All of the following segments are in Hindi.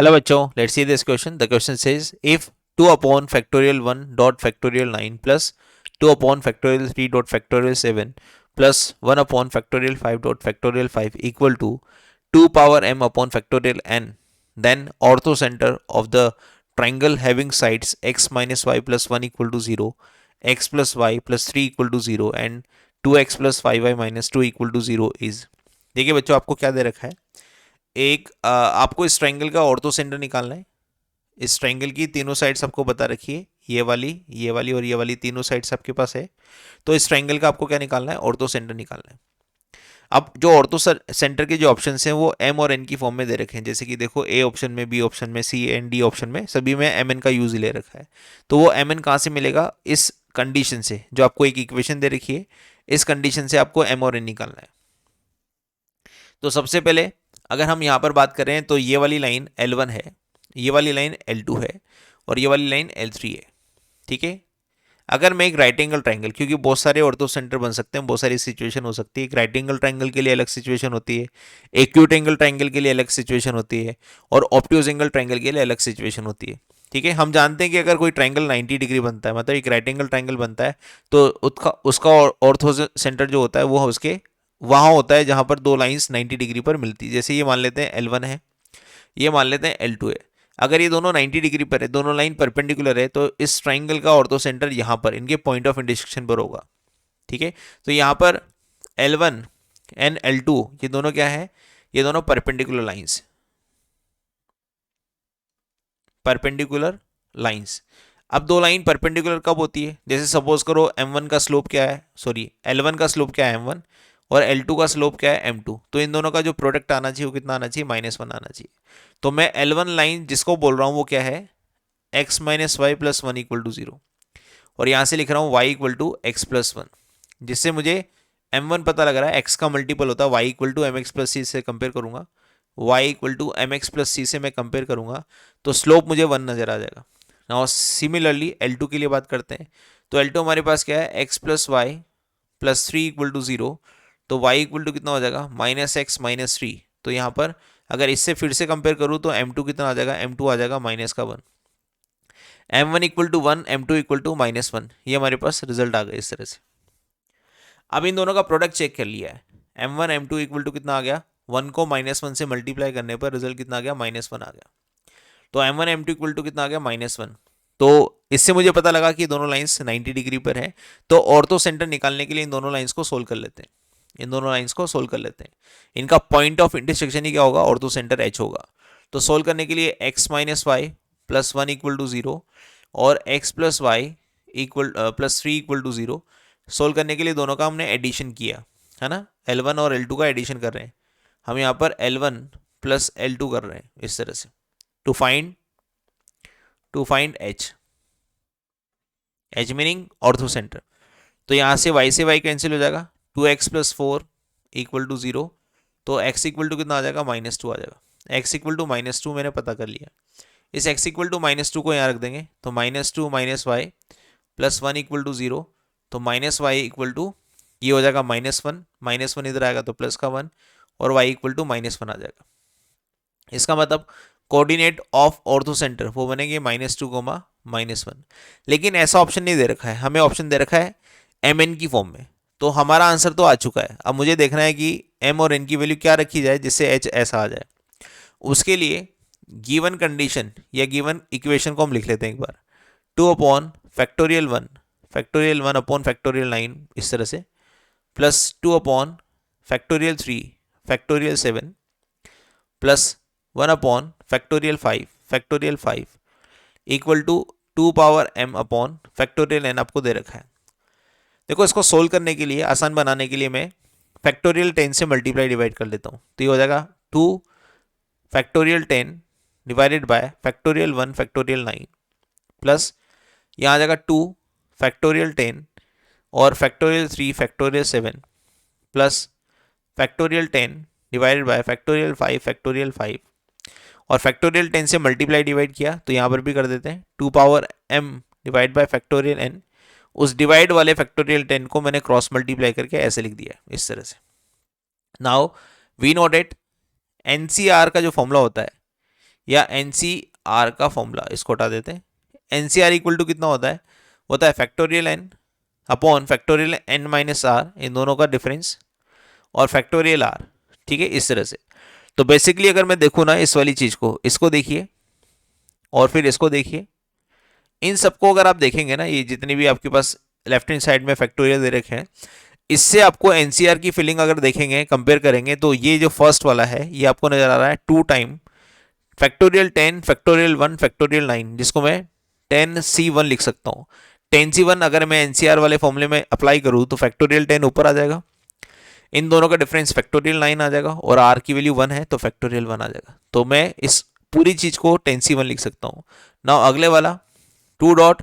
Hello bachcho, let's see this question. The question says if 2 upon factorial 1 dot factorial 9 plus 2 upon factorial 3 dot factorial 7 plus 1 upon factorial 5 dot factorial 5 equal to 2 power m upon factorial n, then orthocenter of the triangle having sides x minus y plus 1 equal to 0, x plus y plus 3 equal to 0 and 2x plus 5y minus 2 equal to 0 is। देखिए बच्चों, आपको क्या दे रखा है। एक आपको इस ट्रायंगल का ऑर्थो सेंटर निकालना है। इस ट्रायंगल की तीनों साइड्स आपको बता रखी है, ये वाली और ये वाली तीनों साइड्स आपके पास है। तो इस ट्रायंगल का आपको क्या निकालना है, ऑर्थो सेंटर निकालना है। अब जो ऑर्थो सेंटर के जो ऑप्शन हैं वो एम और एन की फॉर्म में दे रखे हैं, जैसे कि देखो ए ऑप्शन में, बी ऑप्शन में, सी एंड डी ऑप्शन में, सभी में एम एन का यूज ले रखा है। तो वो एम एन कहाँ से मिलेगा, इस कंडीशन से, जो आपको एक इक्वेशन दे रखी है, इस कंडीशन से आपको एम और एन निकालना है। तो सबसे पहले अगर हम यहाँ पर बात करें तो ये वाली लाइन L1 है, ये वाली लाइन L2 है और ये वाली लाइन L3 है। ठीक है। अगर मैं एक राइट एंगल ट्रायंगल, क्योंकि बहुत सारे ऑर्थो सेंटर बन सकते हैं, बहुत सारी सिचुएशन हो सकती है। एक राइट एंगल ट्रायंगल के लिए अलग सिचुएशन होती है, एक्यूट एंगल ट्रायंगल के लिए अलग सिचुएशन होती है और ऑब्ट्यूज एंगल ट्रायंगल के लिए अलग सिचुएशन होती है। ठीक है। हम जानते हैं कि अगर कोई ट्रायंगल 90 डिग्री बनता है, मतलब एक राइट एंगल ट्रायंगल बनता है, तो उसका ऑर्थो सेंटर जो होता है वो उसके वहाँ होता है जहाँ पर दो लाइंस 90 डिग्री पर मिलती है। जैसे ये मान लेते हैं L1 है, ये मान लेते हैं L2 है। अगर ये दोनों 90 डिग्री पर है, दोनों लाइन परपेंडिकुलर है, तो इस ट्राइंगल का ऑर्थो सेंटर यहाँ पर इनके पॉइंट ऑफ इंटरसेक्शन पर होगा। ठीक है। तो यहाँ पर L1 एंड L2 ये दोनों क्या है, ये दोनों परपेंडिकुलर लाइंस, परपेंडिकुलर लाइंस। अब दो लाइन परपेंडिकुलर कब होती है, जैसे सपोज करो M1 का स्लोप क्या है, सॉरी L1 का स्लोप क्या है M1 और L2 का स्लोप क्या है M2, तो इन दोनों का जो प्रोडक्ट आना चाहिए वो कितना आना चाहिए, -1 आना चाहिए। तो मैं L1 लाइन जिसको बोल रहा हूँ वो क्या है, x minus y plus 1 equal to 0, और यहाँ से लिख रहा हूँ y equal to x plus 1, जिससे मुझे M1 पता लग रहा है, x का मल्टीपल होता है y equal to M X plus C से कंपेयर करूंगा, y equal to M X plus C से मैं कंपेयर करूंगा, तो स्लोप मुझे 1 नजर आ जाएगा। नाउ सिमिलरली L2 के लिए बात करते हैं। तो L2 हमारे पास क्या है, x plus y plus 3 equal to 0, तो y इक्वल टू कितना हो जाएगा, -x माइनस 3। तो यहाँ पर अगर इससे फिर से कंपेयर करूँ तो M2 कितना आ जाएगा, M2 आ जाएगा -1। M1 equal to 1, M2 equal to -1, ये हमारे पास रिजल्ट आ गया इस तरह से। अब इन दोनों का प्रोडक्ट चेक कर लिया है, M1 M2 इक्वल टू कितना आ गया, 1 को -1 से मल्टीप्लाई करने पर रिजल्ट कितना आ गया, -1 आ गया। तो M1 M2 इक्वल टू कितना आ गया, -1। तो इससे मुझे पता लगा कि दोनों लाइंस 90 डिग्री पर है। तो ऑर्थो सेंटर निकालने के लिए इन दोनों लाइंस को सोल्व कर लेते हैं, इन दोनों लाइंस को सोल्व कर लेते हैं। इनका पॉइंट ऑफ इंटरसेक्शन ही क्या होगा, ऑर्थो सेंटर H होगा। तो सोल्व करने के लिए x minus y plus 1 equal to 0 और x plus y equal plus 3 equal to 0, solve करने के लिए दोनों का हमने एडिशन किया है ना, L1 और L2 का एडिशन कर रहे हैं हम यहाँ पर, L1 प्लस L2 कर रहे हैं इस तरह से, to find H meaning orthocentre. तो यहाँ से y कैंसिल हो जाएगा, 2x प्लस 4 इक्वल टू 0, तो x इक्वल टू कितना आ जाएगा, -2 आ जाएगा। x इक्वल टू -2 मैंने पता कर लिया। इस x इक्वल टू -2 को यहाँ रख देंगे, तो -2 minus y plus 1 equal to 0, तो माइनस वाई इक्वल टू ये हो जाएगा -1 इधर आएगा तो प्लस का 1 और y इक्वल टू -1 आ जाएगा। इसका मतलब कोऑर्डिनेट ऑफ ऑर्थो सेंटर वो बनेंगे -2, -1। लेकिन ऐसा ऑप्शन नहीं दे रखा है, हमें ऑप्शन दे रखा है mn की फॉर्म में। तो हमारा आंसर तो आ चुका है, अब मुझे देखना है कि m और n की वैल्यू क्या रखी जाए जिससे h ऐसा आ जाए। उसके लिए गिवन कंडीशन या गिवन इक्वेशन को हम लिख लेते हैं एक बार, 2 अपॉन फैक्टोरियल 1 अपॉन फैक्टोरियल 9 इस तरह से, plus 2 upon factorial 3 factorial 7 plus 1 upon factorial 5 equal to 2 power m upon factorial n आपको दे रखा है। देखो इसको सोल्व करने के लिए, आसान बनाने के लिए मैं फैक्टोरियल 10 से मल्टीप्लाई डिवाइड कर लेता हूँ, तो ये हो जाएगा 2 factorial 10 divided by factorial 1 factorial 9 plus यहाँ आ जाएगा 2 फैक्टोरियल 10 और factorial 3 factorial 7 plus factorial 10 divided by factorial 5 factorial 5, और फैक्टोरियल 10 से मल्टीप्लाई डिवाइड किया तो यहाँ पर भी कर देते हैं, 2 power m divide by factorial n। उस डिवाइड वाले फैक्टोरियल 10 को मैंने क्रॉस मल्टीप्लाई करके ऐसे लिख दिया इस तरह से। Now we know that NCR का जो फॉर्मूला होता है या एन सी आर का फॉर्मूला, इसको हटा देते हैं। N C R equal to कितना होता है factorial N upon factorial N minus R, इन दोनों का डिफरेंस, और फैक्टोरियल आर। ठीक है, इस तरह से। तो बेसिकली अगर मैं देखूँ ना इस वाली चीज को, इसको देखिए और फिर इसको देखिए, इन सबको अगर आप देखेंगे ना, ये जितने भी आपके पास लेफ्ट हैंड साइड में फैक्टोरियल दे रखे हैं, इससे आपको एनसीआर की फीलिंग अगर देखेंगे, कंपेयर करेंगे, तो ये जो फर्स्ट वाला है ये आपको नजर आ रहा है 2 टाइम फैक्टोरियल 10 फैक्टोरियल 1 फैक्टोरियल 9, जिसको मैं 10c1 लिख सकता हूँ। 10c1 अगर मैं एनसीआर वाले फॉर्मूले में अप्लाई करूँ तो फैक्टोरियल 10 ऊपर आ जाएगा, इन दोनों का डिफरेंस फैक्टोरियल 9 आ जाएगा, और आर की वैल्यू 1 है तो फैक्टोरियल 1 आ जाएगा। तो मैं इस पूरी चीज को 10c1 लिख सकता हूँ। नाउ अगले वाला 2 डॉट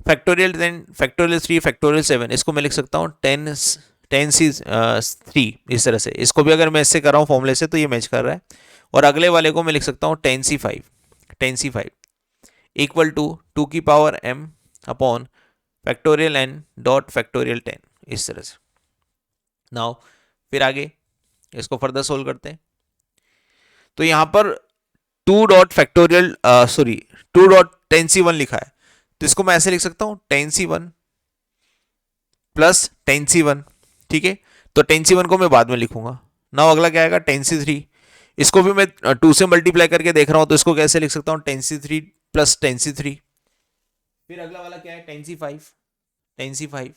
फैक्टोरियल 10 फैक्टोरियल 3 फैक्टोरियल 7, इसको मैं लिख सकता हूँ 10c3, इस तरह से। इसको भी अगर मैं इससे कर रहा हूँ फॉर्मूले से तो ये मैच कर रहा है। और अगले वाले को मैं लिख सकता हूँ 10c5 इक्वल टू 2 की power m upon factorial n dot factorial 10, इस तरह से। नाउ फिर आगे इसको फर्दर सोल्व करते हैं। तो यहां पर 2 डॉट फैक्टोरियल 2 डॉट 10c1 लिखा है, तो इसको मैं ऐसे लिख सकता हूं 10c1 प्लस 10c1। ठीक है, तो 10c1 को मैं बाद में लिखूंगा। नाउ अगला क्या आएगा 10c3, इसको भी मैं 2 से मल्टीप्लाई करके देख रहा हूं, तो इसको कैसे लिख सकता हूं 10c3 प्लस 10c3। फिर अगला वाला क्या है 10c5।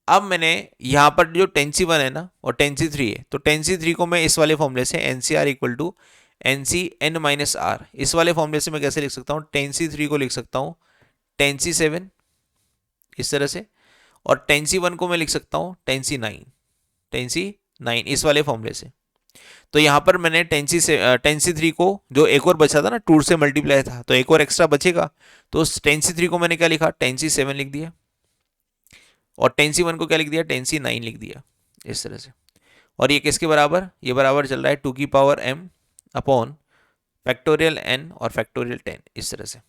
अब मैंने यहां पर जो 10c1 है ना और 10c3 है, तो 10c3 को मैं इस वाले फॉर्मूले से nCr equal to nC n minus r, इस वाले फॉर्मूले से मैं कैसे लिख सकता हूँ 10c3 को लिख सकता हूँ 10c7, इस तरह से। और 10c1 को मैं लिख सकता हूँ 10c9 इस वाले फॉर्मूले से। तो यहाँ पर मैंने 10c3 को, जो एक और बचा था ना 2 से मल्टीप्लाई था, तो एक और एक्स्ट्रा बचेगा, तो उस 10c3 को मैंने क्या लिखा 10c7 लिख दिया, और 10c1 को क्या लिख दिया 10c9 लिख दिया, इस तरह से। और ये किसके बराबर, ये बराबर चल रहा है 2 की power m upon factorial n और फैक्टोरियल 10, इस तरह से।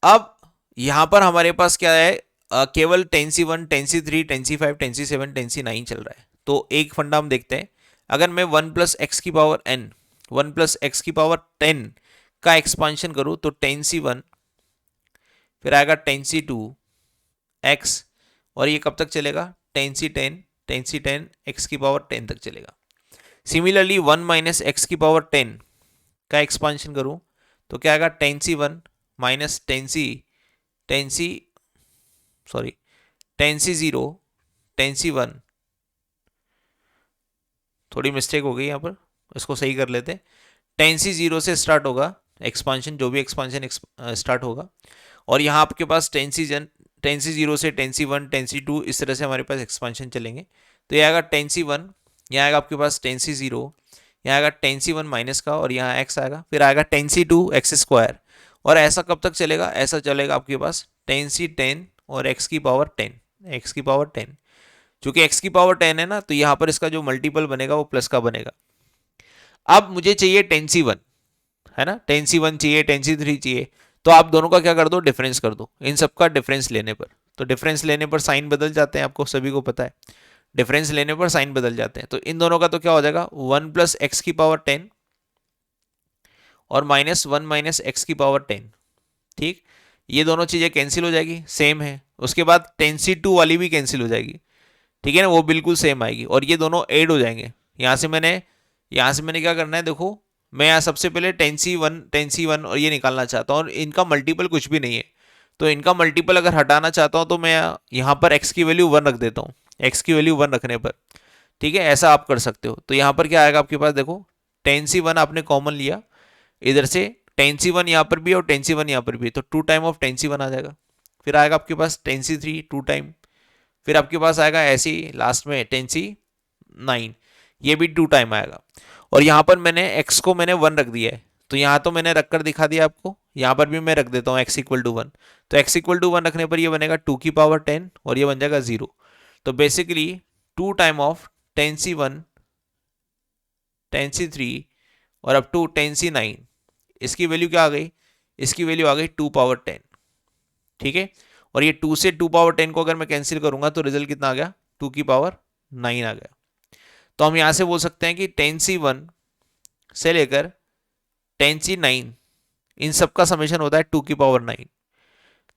अब यहां पर हमारे पास क्या है, केवल 10c1 10c3 10c5 10c7 10c9 चल रहा है। तो एक फंडा हम देखते हैं, अगर मैं 1 प्लस एक्स की पावर n 1 प्लस एक्स की पावर 10 का एक्सपांशन करूं तो 10c1, फिर आएगा 10c2 x, और ये कब तक चलेगा 10c10 x की पावर 10 तक चलेगा। सिमिलरली 1 माइनस एक्स की पावर 10 का एक्सपांशन करूं तो क्या आएगा 10c1 माइनस 10c0 10c1, थोड़ी मिस्टेक हो गई यहाँ पर, इसको सही कर लेते हैं। 10c0 से स्टार्ट होगा एक्सपांशन, जो भी एक्सपांशन स्टार्ट होगा, और यहाँ आपके पास 10c0 से 10c1 10c2 इस तरह से हमारे पास एक्सपांशन चलेंगे। तो ये आएगा 10c1, यहाँ आएगा आपके पास 10c0, यहाँ आएगा 10c1 माइनस का, और यहाँ x आएगा, फिर आएगा 10c2 एक्स स्क्वायर। और ऐसा कब तक चलेगा, ऐसा चलेगा आपके पास 10c10 और x की पावर 10, चूंकि x की पावर 10 है ना, तो यहाँ पर इसका जो मल्टीपल बनेगा वो प्लस का बनेगा। अब मुझे चाहिए 10c1, है ना, 10c1 चाहिए 10c3 चाहिए, तो आप दोनों का क्या कर दो डिफरेंस कर दो, इन सबका डिफरेंस लेने पर। तो डिफरेंस लेने पर साइन बदल जाते हैं, आपको सभी को पता है, डिफरेंस लेने पर साइन बदल जाते हैं। तो इन दोनों का तो क्या हो जाएगा 1 प्लस एक्स की पावर 10 और माइनस 1 माइनस एक्स की पावर 10। ठीक, ये दोनों चीजें कैंसिल हो जाएगी, सेम है। उसके बाद 10c2 वाली भी कैंसिल हो जाएगी, ठीक है ना, वो बिल्कुल सेम आएगी, और ये दोनों ऐड हो जाएंगे। यहाँ से मैंने क्या करना है, देखो मैं यहाँ सबसे पहले 10c1 और ये निकालना चाहता हूँ, और इनका मल्टीपल कुछ भी नहीं है, तो इनका मल्टीपल अगर हटाना चाहता हूँ तो मैं यहाँ पर x की वैल्यू 1 रख देता हूँ, x की वैल्यू 1 रखने पर। ठीक है, ऐसा आप कर सकते हो। तो यहाँ पर क्या आएगा आपके पास, देखो 10c1 आपने कॉमन लिया इधर से, 10c1 यहाँ पर भी और 10c1 यहाँ पर भी, तो 2 टाइम ऑफ 10c1 आ जाएगा। फिर आएगा आपके पास 10c3 2 टाइम, फिर आपके पास आएगा ऐसे ही लास्ट में 10c9, ये भी 2 टाइम आएगा। और यहाँ पर मैंने x को मैंने 1 रख दिया है, तो यहाँ तो मैंने रखकर दिखा दिया आपको, यहाँ पर भी मैं रख देता हूँ x इक्वल टू 1। तो x इक्वल टू 1 रखने पर ये बनेगा 2 की पावर 10 और ये बन जाएगा 0। तो basically 2 time of 10c1 10c3 और अप टू 10c9, इसकी वैल्यू क्या आ गई, इसकी वैल्यू आ गई 2 पावर 10। ठीक है, और ये 2 से 2 पावर 10 को अगर मैं कैंसिल करूंगा तो रिजल्ट कितना आ गया 2 की पावर 9 आ गया। तो हम यहां से बोल सकते हैं कि 10c1 से लेकर 10C9 इन सब का समेशन होता है 2 की पावर 9।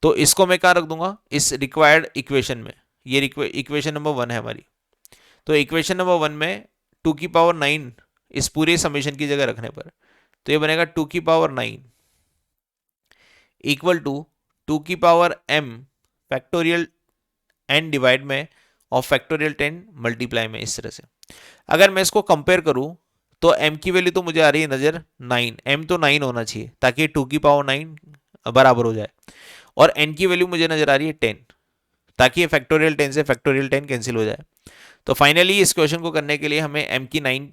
तो इसको मैं कहाँ रख दूंगा, इस रिक्वायर्ड इक्वेशन में। ये इक्वेशन नंबर 1 है हमारी। तो इक्वेशन नंबर 1 में 2 की पावर 9 इस पूरे समेशन की जगह रखने पर तो ये बनेगा 2 की पावर 9 इक्वल टू 2 की power m factorial n divide में और फैक्टोरियल 10 मल्टीप्लाई में। इस तरह से अगर मैं इसको कंपेयर करूं तो m की वैल्यू तो मुझे आ रही है नजर 9, m तो 9 होना चाहिए ताकि 2 की पावर 9 बराबर हो जाए, और n की वैल्यू मुझे नजर आ रही है 10 ताकि फैक्टोरियल 10 से फैक्टोरियल 10 कैंसिल हो जाए। तो फाइनली इस क्वेश्चन को करने के लिए हमें m की 9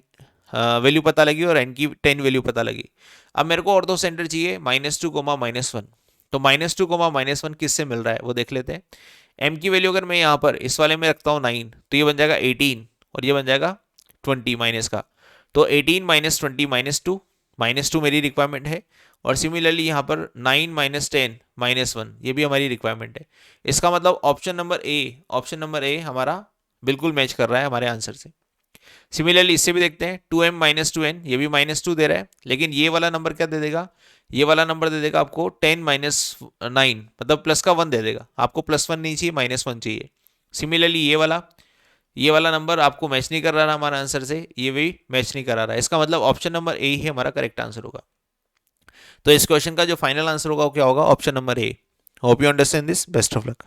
वैल्यू पता लगी और n की 10 वैल्यू पता लगी। अब मेरे को ऑर्थो सेंटर चाहिए -2, -1। तो -2, -1 किससे मिल रहा है वो देख लेते हैं। m की वैल्यू अगर मैं यहाँ पर इस वाले में रखता हूँ 9 तो ये बन जाएगा 18 और ये बन जाएगा 20 माइनस का। तो 18 -20 -2 मेरी रिक्वायरमेंट है, और सिमिलरली यहाँ पर 9 -10 -1 ये भी हमारी रिक्वायरमेंट है। इसका मतलब ऑप्शन नंबर ए हमारा बिल्कुल मैच कर रहा है हमारे आंसर से। सिमिलरली इससे भी देखते हैं 2m -2n ये भी -2 दे रहा है, लेकिन ये वाला नंबर क्या दे देगा, ये वाला नंबर दे देगा आपको 10 -9 मतलब प्लस का 1 दे देगा। आपको +1 नहीं चाहिए, -1 चाहिए। सिमिलरली ये वाला नंबर आपको मैच नहीं कर रहा हमारा आंसर से, ये भी मैच नहीं करा रहा है। इसका मतलब ऑप्शन नंबर ए ही हमारा करेक्ट आंसर होगा। तो इस क्वेश्चन का जो फाइनल आंसर होगा वो क्या होगा, option number A. Hope you understand this. Best of luck.